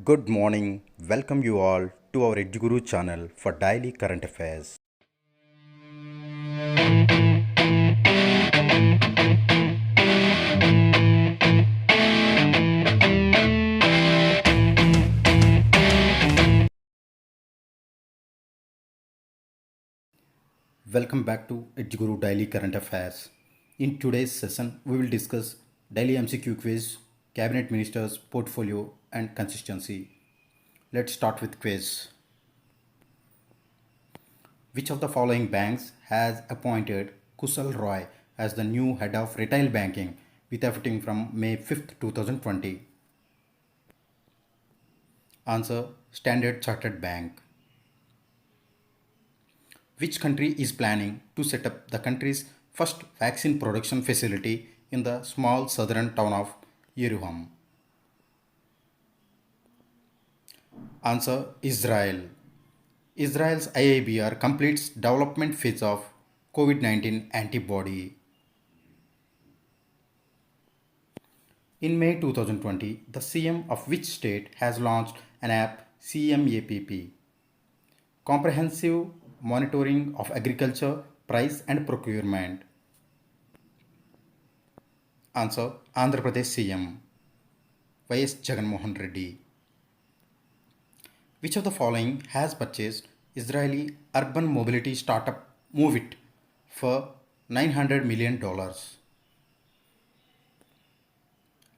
Good morning. Welcome you all to our EduGuru channel for daily current affairs. Welcome back to EduGuru Daily Current Affairs. In today's session, we will discuss daily MCQ quiz, cabinet ministers, portfolio, and consistency. Let's start with quiz. Which of the following banks has appointed Kusal Roy as the new head of retail banking with effect from May 5th, 2020? Answer: Standard Chartered Bank. Which country is planning to set up the country's first vaccine production facility in the small southern town of Yerevan? Answer: Israel. Israel's IIBR completes development phase of COVID-19 antibody. In May 2020, the CM of which state has launched an app CMAPP, Comprehensive Monitoring of Agriculture, Price and Procurement? Answer: Andhra Pradesh CM YS Jaganmohan Reddy. Which of the following has purchased Israeli urban mobility startup Moveit for $900 million?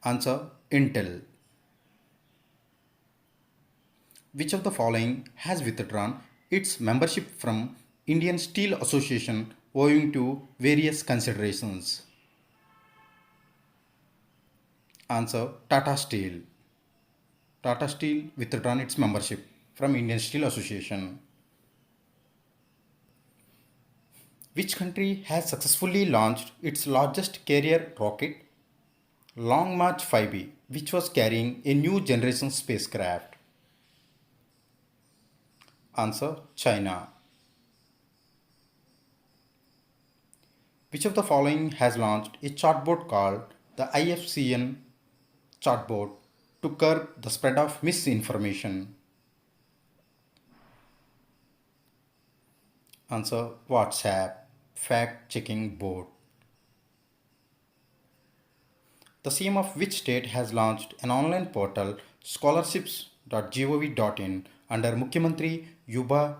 Answer: Intel. Which of the following has withdrawn its membership from Indian Steel Association owing to various considerations? Answer: Tata Steel. Tata Steel withdrawn its membership from Indian Steel Association. Which country has successfully launched its largest carrier rocket, Long March 5B, which was carrying a new generation spacecraft? Answer: China. Which of the following has launched a chatbot called the IFCN chatbot to curb the spread of misinformation? Answer: WhatsApp, fact checking bot. The CM of which state has launched an online portal scholarships.gov.in under Mukhyamantri Yuba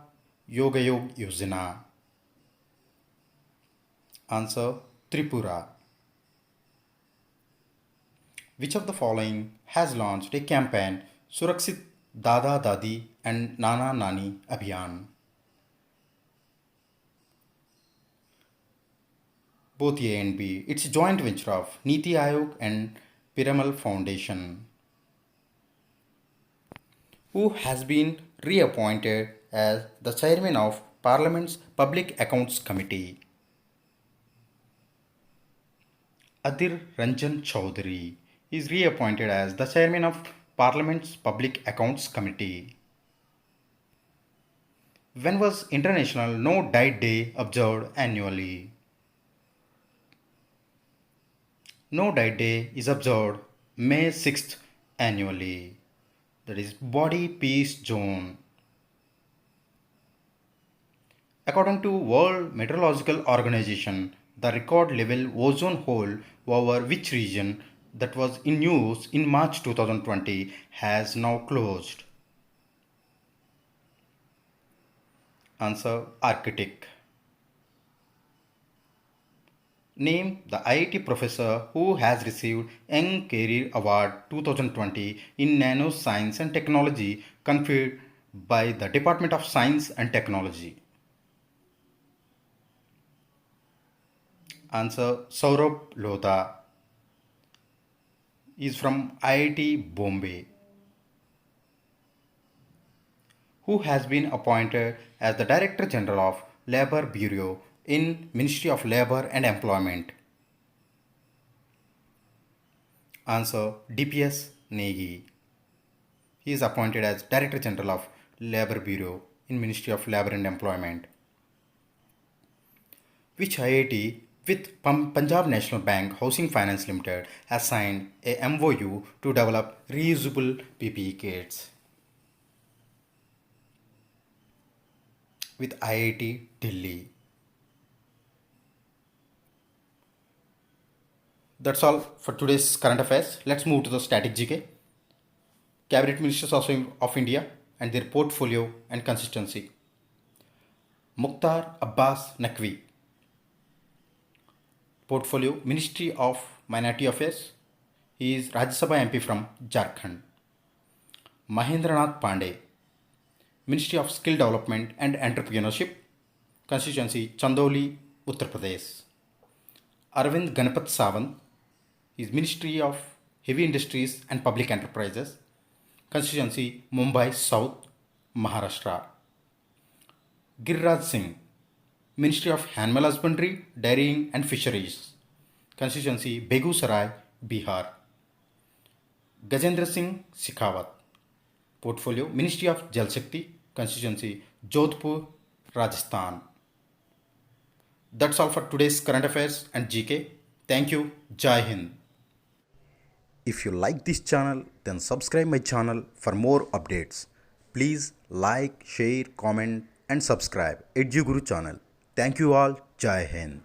Yogayog Yojana? Answer: Tripura. Which of the following has launched a campaign Surakshit Dada Dadi and Nana Nani Abhiyan? Both A and B. It's a joint venture of Niti Aayog and Piramal Foundation. Who has been reappointed as the chairman of Parliament's Public Accounts Committee? Adhir Ranjan Chaudhary is reappointed as the chairman of Parliament's Public Accounts Committee. When was International No Diet Day observed annually? No Diet Day is observed May 6th annually. That is Body Peace Zone. According to World Meteorological Organization, the record level ozone hole over which region that was in use in March 2020 has now closed? Answer: Arctic. Name the IIT professor who has received Young Career Award 2020 in Nanoscience and Technology conferred by the Department of Science and Technology. Answer: Saurabh Lodha. Is from IIT Bombay. Who has been appointed as the Director General of Labour Bureau in Ministry of Labour and Employment? Answer: DPS Negi. He is appointed as Director General of Labour Bureau in Ministry of Labour and Employment. Which IIT with Punjab National Bank Housing Finance Limited has signed a MOU to develop reusable PPE kits. With IIT Delhi. That's all for today's current affairs. Let's move to the static GK. Cabinet Ministers of India and their portfolio and consistency. Mukhtar Abbas Naqvi. Portfolio Ministry of Minority Affairs. He is Rajya Sabha MP from Jharkhand. Mahendranath Pandey. Ministry of Skill Development and Entrepreneurship. Constituency Chandauli, Uttar Pradesh. Arvind Ganapat Sawant is Ministry of Heavy Industries and Public Enterprises. Constituency Mumbai South, Maharashtra. Giriraj Singh, Ministry of Animal Husbandry, Dairying and Fisheries. Constituency Begusarai, Bihar. Gajendra Singh Shekhawat. Portfolio Ministry of Jal Shakti. Constituency Jodhpur, Rajasthan. That's all for today's current affairs and GK. Thank you. Jai Hind. If you like this channel, then subscribe my channel for more updates. Please like, share, comment and subscribe EduGuru channel. Thank you all. Jai Hind.